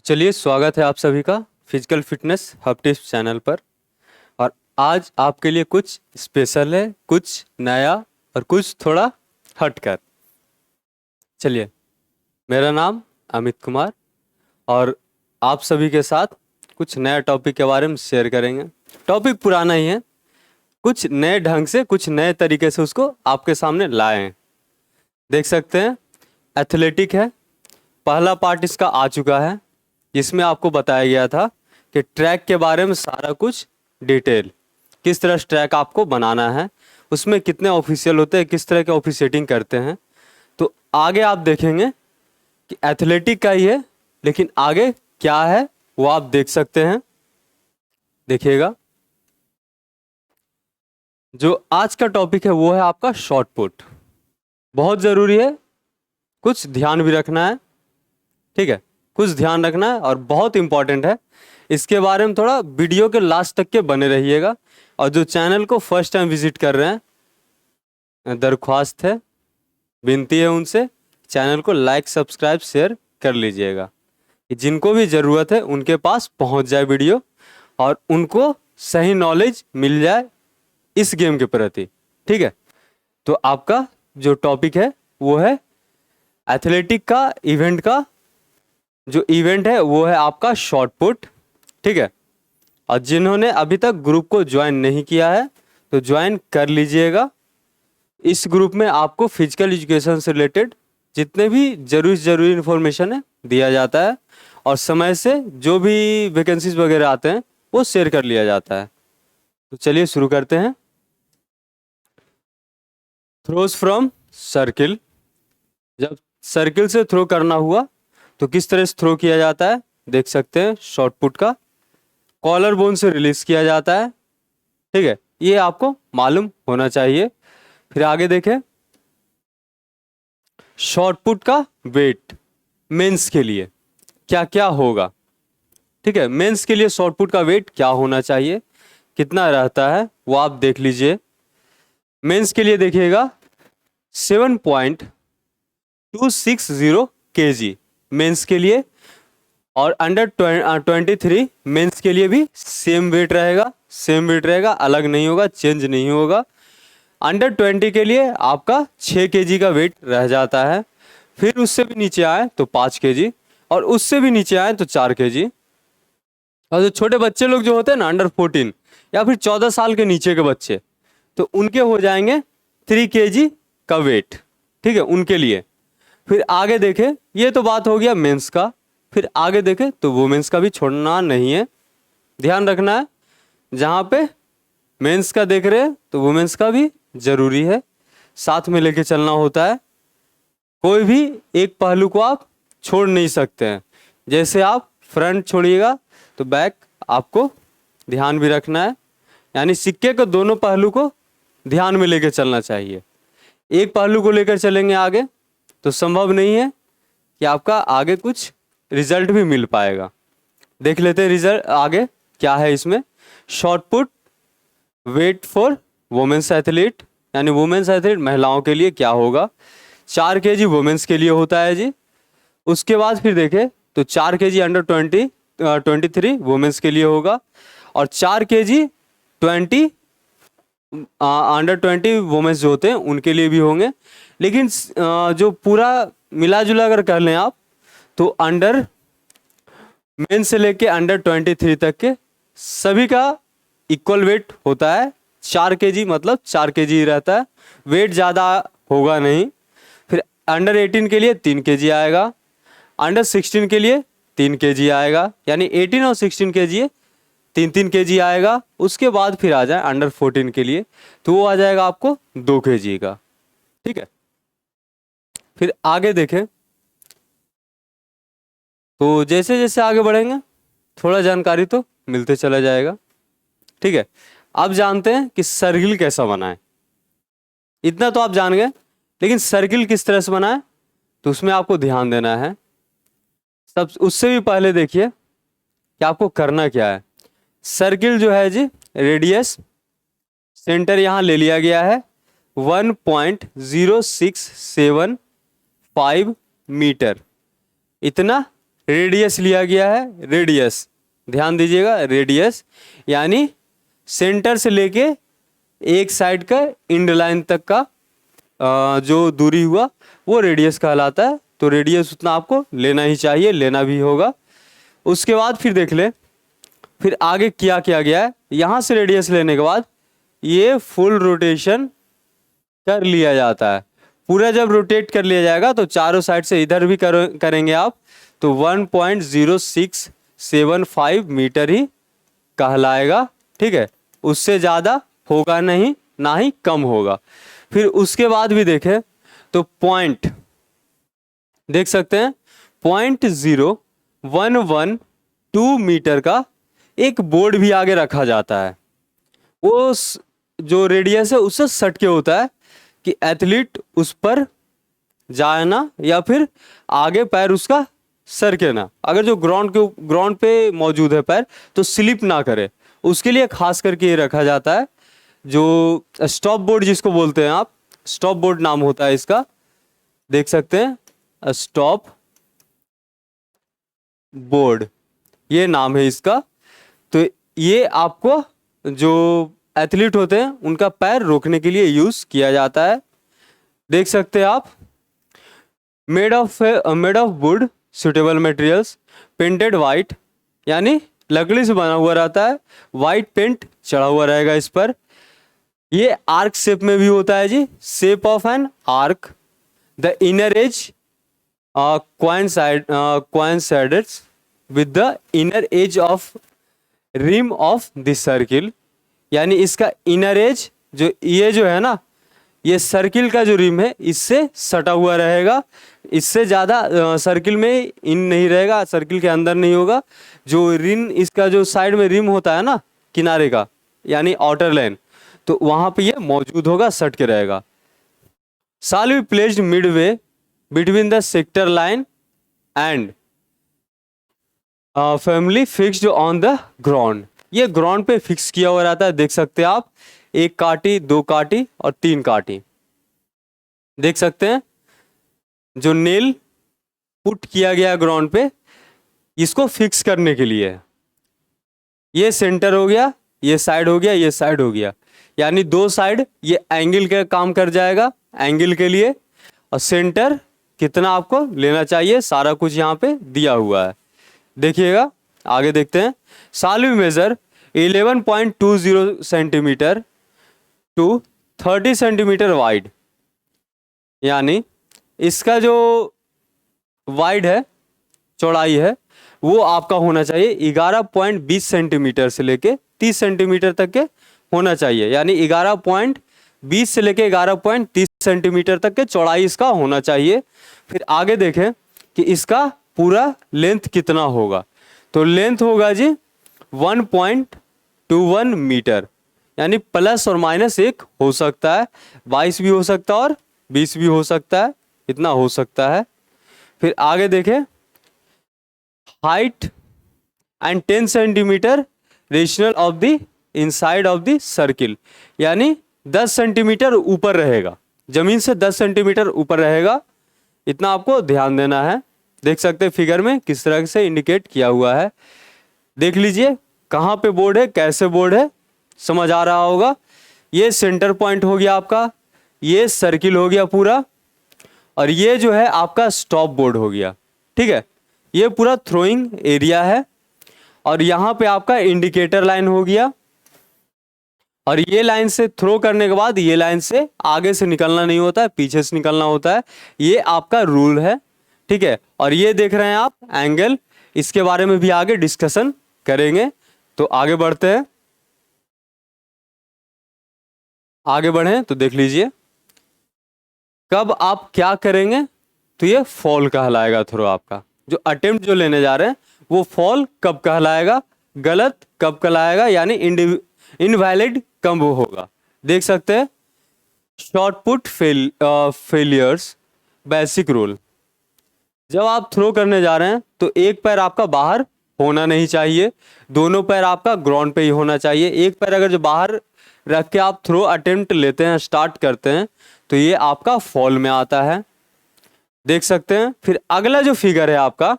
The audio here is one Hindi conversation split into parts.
चलिए, स्वागत है आप सभी का physical fitness hub tips channel पर। और आज आपके लिए कुछ स्पेशल है, कुछ नया और कुछ थोड़ा हटकर। चलिए, मेरा नाम अमित कुमार और आप सभी के साथ कुछ नया टॉपिक के बारे में शेयर करेंगे। टॉपिक पुराना ही है, कुछ नए ढंग से, कुछ नए तरीके से उसको आपके सामने लाए हैं। देख सकते हैं, एथलेटिक है। पहला पार्ट इसका आ चुका है, जिसमें आपको बताया गया था कि ट्रैक के बारे में सारा कुछ डिटेल, किस तरह ट्रैक आपको बनाना है, उसमें कितने ऑफिशियल होते हैं, किस तरह के ऑफिशिएटिंग करते हैं। तो आगे आप देखेंगे कि एथलेटिक का ही है, लेकिन आगे क्या है वो आप देख सकते हैं। देखिएगा, जो आज का टॉपिक है वो है आपका शॉर्ट पुट। बहुत ज़रूरी है, कुछ ध्यान भी रखना है, ठीक है, कुछ ध्यान रखना है और बहुत इंपॉर्टेंट है। इसके बारे में थोड़ा वीडियो के लास्ट तक के बने रहिएगा। और जो चैनल को फर्स्ट टाइम विजिट कर रहे हैं, दरख्वास्त है, विनती है उनसे, चैनल को लाइक सब्सक्राइब शेयर कर लीजिएगा कि जिनको भी ज़रूरत है उनके पास पहुंच जाए वीडियो और उनको सही नॉलेज मिल जाए इस गेम के प्रति, ठीक है। तो आपका जो टॉपिक है वो है एथलेटिक का इवेंट का। जो इवेंट है वो है आपका शॉर्ट पुट, ठीक है। और जिन्होंने अभी तक ग्रुप को ज्वाइन नहीं किया है तो ज्वाइन कर लीजिएगा। इस ग्रुप में आपको फिजिकल एजुकेशन से रिलेटेड जितने भी जरूरी इन्फॉर्मेशन है दिया जाता है और समय से जो भी वैकेंसीज वगैरह आते हैं वो शेयर कर लिया जाता है। तो चलिए शुरू करते हैं। Throws from circle. जब सर्किल से थ्रो करना हुआ तो किस तरह से थ्रो किया जाता है देख सकते हैं। शॉर्ट पुट का कॉलर बोन से रिलीज किया जाता है, ठीक है, ये आपको मालूम होना चाहिए। फिर आगे देखें, शॉर्ट पुट का वेट मेंस के लिए क्या क्या होगा, ठीक है। मेंस के लिए शॉर्ट पुट का वेट क्या होना चाहिए, कितना रहता है वो आप देख लीजिए। मेंस के लिए देखिएगा 7.260 kg मेंस के लिए। और अंडर 23 मेंस के लिए भी सेम वेट रहेगा, अलग नहीं होगा, चेंज नहीं होगा। अंडर 20 के लिए आपका 6 kg का वेट रह जाता है। फिर उससे भी नीचे आए तो 5 kg और उससे भी नीचे आए तो 4 kg। और जो छोटे बच्चे लोग जो होते हैं ना, अंडर 14 या फिर 14 साल के नीचे के बच्चे, तो उनके हो जाएंगे 3 kg का वेट, ठीक है, उनके लिए। फिर आगे देखें, ये तो बात हो गया मेंस का। फिर आगे देखें तो वुमेन्स का भी छोड़ना नहीं है, ध्यान रखना है। जहाँ पे मेंस का देख रहे हैं तो वुमेन्स का भी जरूरी है, साथ में लेके चलना होता है। कोई भी एक पहलू को आप छोड़ नहीं सकते हैं। जैसे आप फ्रंट छोड़िएगा तो बैक आपको ध्यान भी रखना है, यानी सिक्के के दोनों पहलू को ध्यान में लेके चलना चाहिए। एक पहलू को लेकर चलेंगे आगे तो संभव नहीं है कि आपका आगे कुछ रिजल्ट भी मिल पाएगा। देख लेते हैं रिजल्ट आगे क्या है इसमें। Short put weight for women's athlete, यानी वुमेन्स एथलीट महिलाओं के लिए क्या होगा। 4 kg वुमेन्स के लिए होता है जी। उसके बाद फिर देखें तो 4 kg अंडर 23 वुमेन्स के लिए होगा और 4 kg अंडर 20 वुमेन्स जो होते हैं उनके लिए भी होंगे। लेकिन जो पूरा मिला जुला अगर कर लें आप तो अंडर मेन से लेके अंडर 23 तक के सभी का इक्वल वेट होता है। 4 kg मतलब 4 kg ही रहता है, वेट ज़्यादा होगा नहीं। फिर अंडर 18 के लिए 3 kg आएगा, अंडर 16 के लिए 3 kg आएगा, यानी 18 और 16 kg 3 kg आएगा। उसके बाद फिर आ जाए अंडर 14 के लिए तो वो आ जाएगा आपको 2 kg का, ठीक है। फिर आगे देखें तो जैसे जैसे आगे बढ़ेंगे थोड़ा जानकारी तो मिलते चला जाएगा, ठीक है। अब जानते हैं कि सर्किल कैसा बना है। इतना तो आप जान गए, लेकिन सर्किल किस तरह से बना है तो उसमें आपको ध्यान देना है। सब उससे भी पहले देखिए कि आपको करना क्या है। सर्किल जो है जी, रेडियस सेंटर यहाँ ले लिया गया है 1.0675 मीटर, इतना रेडियस लिया गया है, रेडियस ध्यान दीजिएगा, रेडियस यानी सेंटर से लेके एक साइड का एंड लाइन तक का जो दूरी हुआ वो रेडियस कहलाता है। तो रेडियस उतना आपको लेना ही चाहिए, लेना भी होगा। उसके बाद फिर देख ले फिर आगे क्या किया गया है। यहाँ से रेडियस लेने के बाद ये फुल रोटेशन कर लिया जाता है। पूरा जब रोटेट कर लिया जाएगा तो चारों साइड से इधर भी करेंगे आप तो 1.0675 मीटर ही कहलाएगा, ठीक है। उससे ज़्यादा होगा नहीं, ना ही कम होगा। फिर उसके बाद भी देखें तो पॉइंट देख सकते हैं 0.0112 मीटर का एक बोर्ड भी आगे रखा जाता है। वो जो रेडियस है उससे सट के होता है कि एथलीट उस पर जाए ना या फिर आगे पैर उसका सरके ना। अगर जो ग्राउंड पे मौजूद है पैर तो स्लिप ना करे, उसके लिए खास करके ये रखा जाता है। जो स्टॉप बोर्ड जिसको बोलते हैं आप, स्टॉप बोर्ड नाम होता है इसका, देख सकते हैं स्टॉप बोर्ड ये नाम है इसका। तो ये आपको जो एथलीट होते हैं उनका पैर रोकने के लिए यूज किया जाता है। देख सकते हैं आप made of would suitable materials painted white, यानी लकड़ी से बना हुआ रहता है, वाइट पेंट चढ़ा हुआ रहेगा इस पर। ये आर्क शेप में भी होता है जी, shape of an arc. The inner edge coincided with the inner edge of rim of the circle, यानी इसका इनर एज जो ये जो है ना, ये सर्किल का जो रिम है इससे सटा हुआ रहेगा। इससे ज़्यादा सर्किल में इन नहीं रहेगा, सर्किल के अंदर नहीं होगा। जो रिम इसका जो साइड में रिम होता है ना किनारे का, यानी आउटर लाइन, तो वहाँ पे ये मौजूद होगा, सट के रहेगा। shall be placed midway between the sector line and firmly fixed on the ground। ये ग्राउंड पे फिक्स किया हुआ रहता है। देख सकते हैं आप, एक काटी, दो काटी और तीन काटी, देख सकते हैं। जो नेल पुट किया गया ग्राउंड पे इसको फिक्स करने के लिए, ये सेंटर हो गया, ये साइड हो गया, ये साइड हो गया, यानी दो साइड ये एंगल का काम कर जाएगा एंगल के लिए। और सेंटर कितना आपको लेना चाहिए सारा कुछ यहाँ पे दिया हुआ है। देखिएगा आगे देखते हैं। shall we measure 11.20 centimetre to 30 centimetre wide, यानी इसका जो वाइड है, चौड़ाई है, वो आपका होना चाहिए 11.20 सेंटीमीटर से लेके 30 सेंटीमीटर तक के होना चाहिए। यानी 11.20 से लेके 11.30 सेंटीमीटर तक के चौड़ाई इसका होना चाहिए। फिर आगे देखें कि इसका पूरा लेंथ कितना होगा, तो लेंथ होगा जी 1.21 मीटर, यानी प्लस और माइनस एक हो सकता है, 22 भी हो सकता है और 20 भी हो सकता है, इतना हो सकता है। फिर आगे देखें height and 10 centimetre rational of the inside of the circle, यानी 10 सेंटीमीटर ऊपर रहेगा, जमीन से 10 सेंटीमीटर ऊपर रहेगा, इतना आपको ध्यान देना है। देख सकते हैं फिगर में किस तरह से इंडिकेट किया हुआ है। देख लीजिए कहाँ पे बोर्ड है, कैसे बोर्ड है, समझ आ रहा होगा। ये सेंटर पॉइंट हो गया आपका, ये सर्किल हो गया पूरा, और ये जो है आपका स्टॉप बोर्ड हो गया, ठीक है। ये पूरा थ्रोइंग एरिया है, और यहाँ पे आपका इंडिकेटर लाइन हो गया, और ये लाइन से थ्रो करने के बाद ये लाइन से आगे से निकलना नहीं होता है, पीछे से निकलना होता है, ये आपका रूल है, ठीक है। और ये देख रहे हैं आप एंगल, इसके बारे में भी आगे डिस्कशन करेंगे। तो आगे बढ़ते हैं, आगे बढ़ें तो देख लीजिए कब आप क्या करेंगे, तो ये फॉल कहलाएगा थ्रो आपका। जो अटेम्प्ट जो लेने जा रहे हैं वो फॉल कब कहलाएगा, गलत कब कहलाएगा, यानी इनवैलिड कब होगा। देख सकते हैं short put failures basic rule. जब आप थ्रो करने जा रहे हैं तो एक पैर आपका बाहर होना नहीं चाहिए, दोनों पैर आपका ग्राउंड पे ही होना चाहिए। एक पैर अगर जो बाहर रख के आप थ्रो अटेम्प्ट लेते हैं, स्टार्ट करते हैं, तो ये आपका फॉल में आता है, देख सकते हैं। फिर अगला जो फिगर है आपका,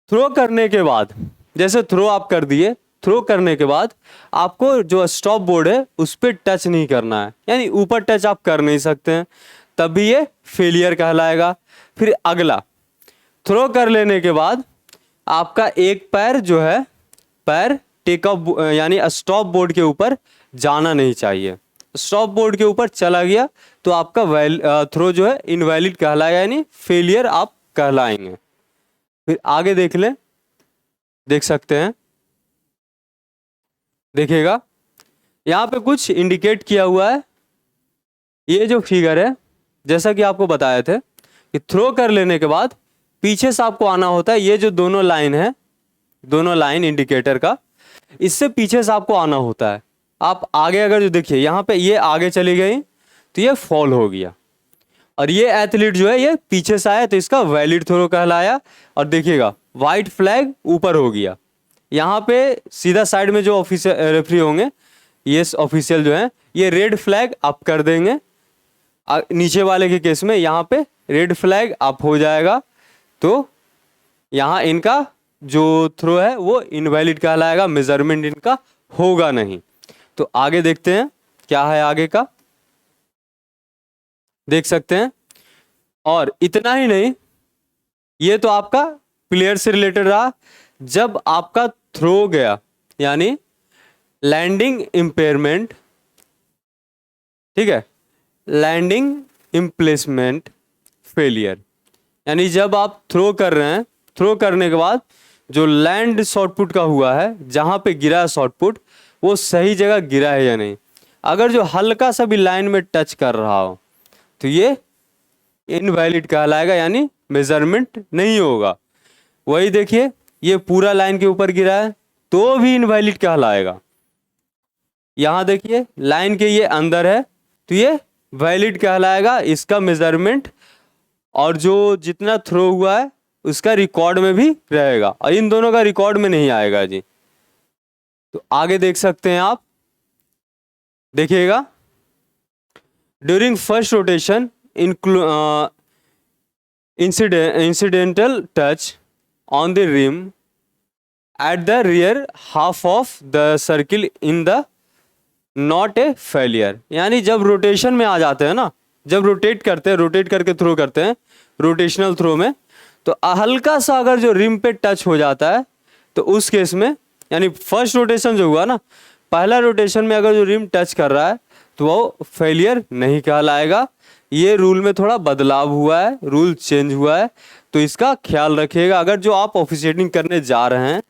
थ्रो करने के बाद, जैसे थ्रो आप कर दिए, थ्रो करने के बाद आपको जो स्टॉप बोर्ड है उस पर टच नहीं करना है, यानी ऊपर टच आप कर नहीं सकते हैं, तभी ये फेलियर कहलाएगा। फिर अगला, थ्रो कर लेने के बाद आपका एक पैर जो है, पैर टेक ऑफ यानी स्टॉप बोर्ड के ऊपर जाना नहीं चाहिए। स्टॉप बोर्ड के ऊपर चला गया तो आपका थ्रो जो है इनवैलिड कहलाएगा, यानी फेलियर आप कहलाएंगे। फिर आगे देख लें, देख सकते हैं, देखिएगा यहाँ पे कुछ इंडिकेट किया हुआ है। ये जो फिगर है, जैसा कि आपको बताए थे कि थ्रो कर लेने के बाद पीछे से आपको आना होता है। ये जो दोनों लाइन है, दोनों लाइन इंडिकेटर का, इससे पीछे से आपको आना होता है। आप आगे अगर जो देखिए यहाँ पे ये आगे चली गई तो ये फॉल हो गया, और ये एथलीट जो है ये पीछे से आया तो इसका वैलिड थ्रो कहलाया। और देखिएगा वाइट फ्लैग ऊपर हो गया, यहाँ पे सीधा साइड में जो ऑफिसर रेफरी होंगे, ये ऑफिशियल जो है, ये रेड फ्लैग अप कर देंगे। नीचे वाले के केस में यहाँ पे रेड फ्लैग अप हो जाएगा, तो यहाँ इनका जो थ्रो है वो इनवैलिड कहलाएगा, मेजरमेंट इनका होगा नहीं। तो आगे देखते हैं क्या है आगे का, देख सकते हैं। और इतना ही नहीं, ये तो आपका प्लेयर से रिलेटेड रहा। जब आपका थ्रो गया, यानी लैंडिंग इम्पेयरमेंट, ठीक है, लैंडिंग इम्प्लेसमेंट फेलियर, यानी जब आप थ्रो कर रहे हैं, थ्रो करने के बाद जो लैंड शॉटपुट का हुआ है, जहाँ पे गिरा है शॉटपुट, वो सही जगह गिरा है या नहीं। अगर जो हल्का सा भी लाइन में टच कर रहा हो तो ये इनवैलिड कहलाएगा, यानी मेजरमेंट नहीं होगा। वही देखिए, ये पूरा लाइन के ऊपर गिरा है तो भी इनवैलिड कहलाएगा। यहाँ देखिए लाइन के ये अंदर है तो ये वैलिड कहलाएगा, इसका मेजरमेंट और जो जितना थ्रो हुआ है उसका रिकॉर्ड में भी रहेगा, और इन दोनों का रिकॉर्ड में नहीं आएगा जी। तो आगे देख सकते हैं आप, देखिएगा, during first rotation incidental touch on the rim at the rear half of the circle in the not a failure, यानी जब रोटेशन में आ जाते हैं ना, जब रोटेट करते हैं, रोटेट करके थ्रो करते हैं रोटेशनल थ्रो में, तो हल्का सा अगर जो रिम पे टच हो जाता है तो उस केस में, यानी फर्स्ट रोटेशन जो हुआ ना, पहला रोटेशन में अगर जो रिम टच कर रहा है तो वो फेलियर नहीं कहलाएगा। ये रूल में थोड़ा बदलाव हुआ है, रूल चेंज हुआ है, तो इसका ख्याल रखिएगा। अगर जो आप ऑफिशिएटिंग करने जा रहे हैं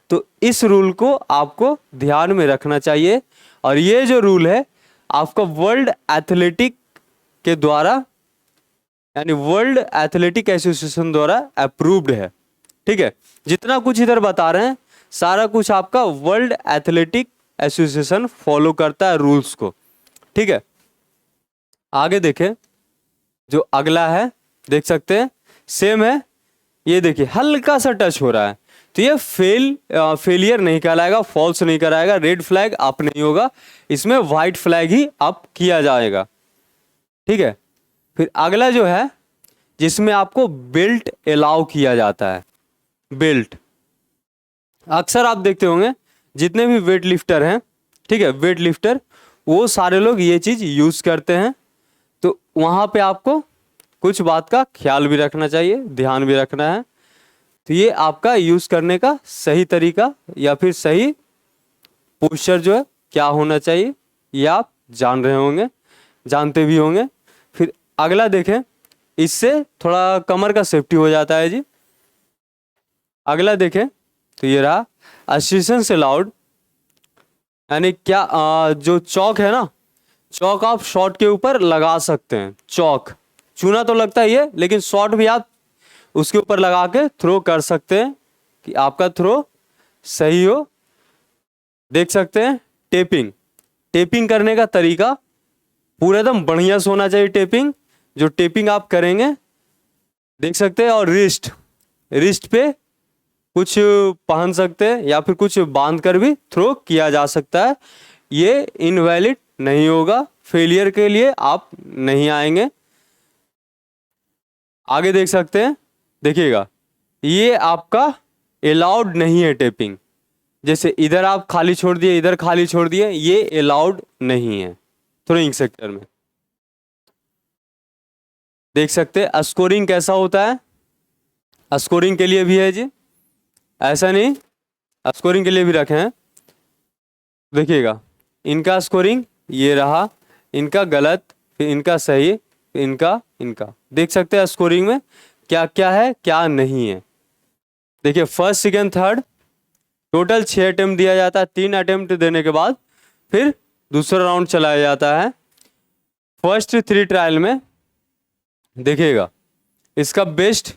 तो इस रूल को आपको ध्यान में रखना चाहिए। और ये जो रूल है आपका वर्ल्ड एथलेटिक के द्वारा, यानी वर्ल्ड एथलेटिक एसोसिएशन द्वारा अप्रूव्ड है, ठीक है। जितना कुछ इधर बता रहे हैं सारा कुछ आपका वर्ल्ड एथलेटिक एसोसिएशन फॉलो करता है रूल्स को, ठीक है। आगे देखें, जो अगला है देख सकते हैं, सेम है। ये देखिए हल्का सा टच हो रहा है तो ये फेलियर नहीं कहलाएगा, फॉल्स नहीं कराएगा, रेड फ्लैग अप नहीं होगा, इसमें वाइट फ्लैग ही अप किया जाएगा, ठीक है। फिर अगला जो है जिसमें आपको बेल्ट अलाउ किया जाता है, बेल्ट अक्सर आप देखते होंगे जितने भी वेट लिफ्टर हैं, ठीक है, वेट लिफ्टर, वो सारे लोग ये चीज़ यूज़ करते हैं। तो वहाँ पे आपको कुछ बात का ख्याल भी रखना चाहिए, ध्यान भी रखना है। तो ये आपका यूज़ करने का सही तरीका या फिर सही पोस्चर जो है क्या होना चाहिए, ये आप जान रहे होंगे, जानते भी होंगे। फिर अगला देखें, इससे थोड़ा कमर का सेफ्टी हो जाता है जी। अगला देखें तो ये रहा असिस्टेंस अलाउड, यानी क्या जो चौक है ना, चौक आप शॉट के ऊपर लगा सकते हैं। चौक चूना तो लगता ही है, लेकिन शॉट भी आप उसके ऊपर लगा के थ्रो कर सकते हैं कि आपका थ्रो सही हो। देख सकते हैं टेपिंग, टेपिंग करने का तरीका पूरा एकदम बढ़िया से होना चाहिए। टेपिंग, जो टेपिंग आप करेंगे देख सकते हैं। और रिस्ट, रिस्ट पे कुछ पहन सकते हैं या फिर कुछ बांध कर भी थ्रो किया जा सकता है। ये इनवैलिड नहीं होगा, फेलियर के लिए आप नहीं आएंगे। आगे देख सकते हैं, देखिएगा ये आपका अलाउड नहीं है टेपिंग। जैसे इधर आप खाली छोड़ दिए, इधर खाली छोड़ दिए, ये अलाउड नहीं है थ्रोइंग सेक्टर में। देख सकते हैं स्कोरिंग कैसा होता है, स्कोरिंग के लिए भी है जी, ऐसा नहीं, स्कोरिंग के लिए भी रखे हैं। देखिएगा इनका स्कोरिंग ये रहा, इनका गलत, फिर इनका सही, फिर इनका देख सकते हैं स्कोरिंग में क्या क्या है क्या नहीं है। देखिए first second third total 6 attempt दिया जाता है। 3 अटेम्प्ट देने के बाद फिर दूसरा राउंड चलाया जाता है। फर्स्ट 3 ट्रायल में देखिएगा इसका बेस्ट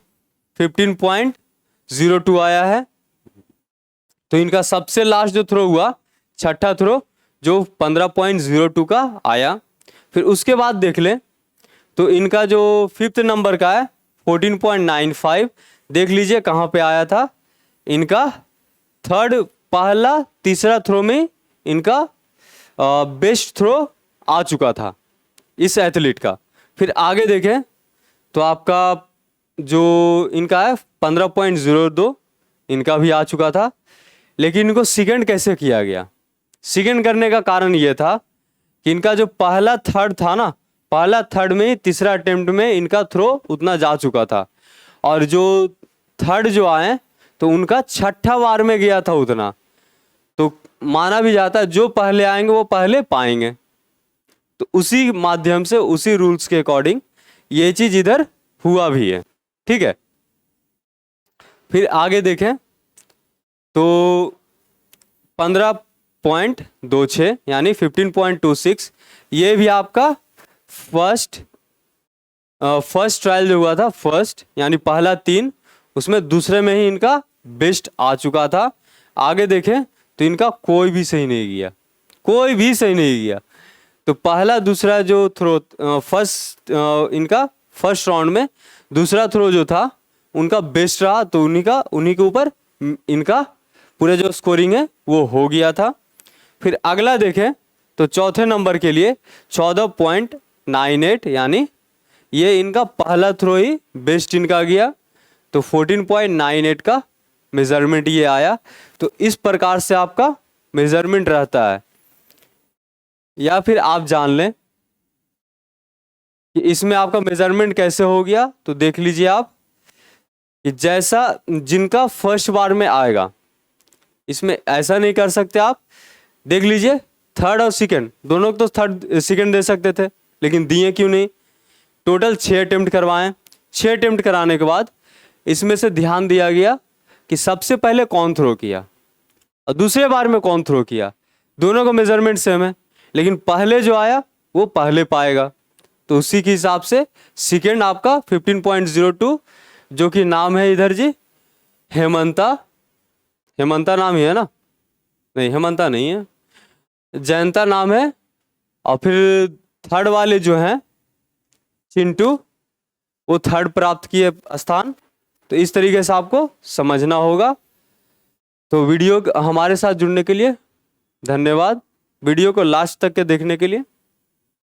15.02 आया है। तो इनका सबसे लास्ट जो थ्रो हुआ, छठा थ्रो, जो 15.02 का आया। फिर उसके बाद देख लें तो इनका जो 5th नंबर का है 14.95, देख लीजिए कहाँ पे आया था। इनका पहला तीसरा थ्रो में इनका बेस्ट थ्रो आ चुका था इस एथलीट का। फिर आगे देखें तो आपका जो इनका है 15.02 इनका भी आ चुका था। लेकिन इनको सेकंड कैसे किया गया? सेकंड करने का कारण ये था कि इनका जो पहला थर्ड था ना, पहला थर्ड में तीसरा अटेम्प्ट में इनका थ्रो उतना जा चुका था, और जो थर्ड जो आए तो उनका छठा बार में गया था उतना। तो माना भी जाता है जो पहले आएंगे वो पहले पाएंगे। तो उसी माध्यम से, उसी रूल्स के अकॉर्डिंग ये चीज इधर हुआ भी है। ठीक है, फिर आगे देखें तो 15.26 यानी 15.26 ये भी आपका फर्स्ट ट्रायल जो हुआ था, फर्स्ट यानी पहला 3, उसमें दूसरे में ही इनका बेस्ट आ चुका था। आगे देखें तो इनका कोई भी सही नहीं गया, कोई भी सही नहीं गया। तो पहला दूसरा जो थ्रो इनका फर्स्ट राउंड में दूसरा थ्रो जो था उनका बेस्ट रहा, तो उन्हीं के ऊपर इनका पूरे जो स्कोरिंग है वो हो गया था। फिर अगला देखें तो चौथे नंबर के लिए 14.98 यानी ये इनका पहला थ्रो ही बेस्ट इनका गया, तो 14.98 का मेजरमेंट ये आया। तो इस प्रकार से आपका मेजरमेंट रहता है। या फिर आप जान लें कि इसमें आपका मेजरमेंट कैसे हो गया, तो देख लीजिए आप कि जैसा जिनका फर्स्ट बार में आएगा, इसमें ऐसा नहीं कर सकते आप। देख लीजिए थर्ड और सेकंड दोनों को तो थर्ड सेकंड दे सकते थे, लेकिन दिए क्यों नहीं? टोटल 6 अटेम्प्ट करवाएं। 6 अटेम्प्ट कराने के बाद इसमें से ध्यान दिया गया कि सबसे पहले कौन थ्रो किया और दूसरे बार में कौन थ्रो किया। दोनों का मेजरमेंट सेम है, लेकिन पहले जो आया वो पहले पाएगा। तो उसी के हिसाब से सेकंड आपका 15.02, जो कि नाम है इधर जी हेमंता नाम ही है ना? नहीं, हेमंता नहीं है, जयंता नाम है। और फिर थर्ड वाले जो हैं चिंटू, वो थर्ड प्राप्त किए स्थान। तो इस तरीके से आपको समझना होगा। तो वीडियो हमारे साथ जुड़ने के लिए धन्यवाद। वीडियो को लास्ट तक के देखने के लिए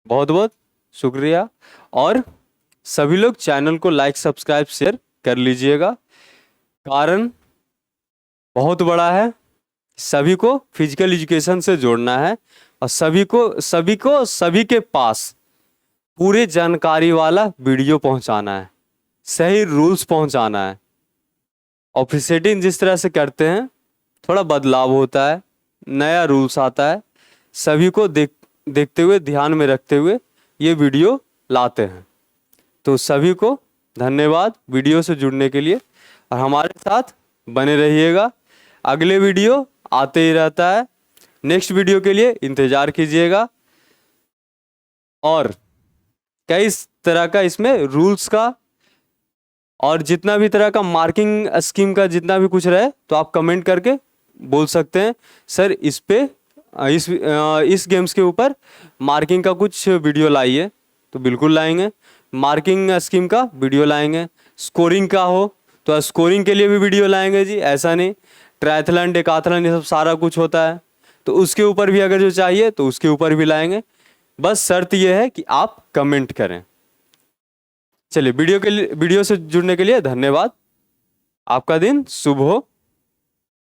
बहुत बहुत शुक्रिया। और सभी लोग चैनल को लाइक सब्सक्राइब शेयर कर लीजिएगा। कारण बहुत बड़ा है, सभी को फिजिकल एजुकेशन से जोड़ना है और सभी के पास पूरे जानकारी वाला वीडियो पहुंचाना है, सही रूल्स पहुंचाना है। ऑफिसेटिंग जिस तरह से करते हैं थोड़ा बदलाव होता है, नया रूल्स आता है, सभी को देखते हुए, ध्यान में रखते हुए ये वीडियो लाते हैं। तो सभी को धन्यवाद वीडियो से जुड़ने के लिए, और हमारे साथ बने रहिएगा। अगले वीडियो आते ही रहता है, नेक्स्ट वीडियो के लिए इंतज़ार कीजिएगा। और कई तरह का इसमें रूल्स का और जितना भी तरह का मार्किंग स्कीम का जितना भी कुछ रहे तो आप कमेंट करके बोल सकते हैं, सर इस गेम्स के ऊपर मार्किंग का कुछ वीडियो लाइए, तो बिल्कुल लाएंगे। मार्किंग स्कीम का वीडियो लाएंगे। स्कोरिंग का हो तो स्कोरिंग के लिए भी वीडियो लाएंगे जी, ऐसा नहीं। ट्रायथलन, डेकाथलन, ये सब सारा कुछ होता है, तो उसके ऊपर भी अगर जो चाहिए तो उसके ऊपर भी लाएंगे। बस शर्त यह है कि आप कमेंट करें। चलिए वीडियो से जुड़ने के लिए धन्यवाद। आपका दिन शुभ हो।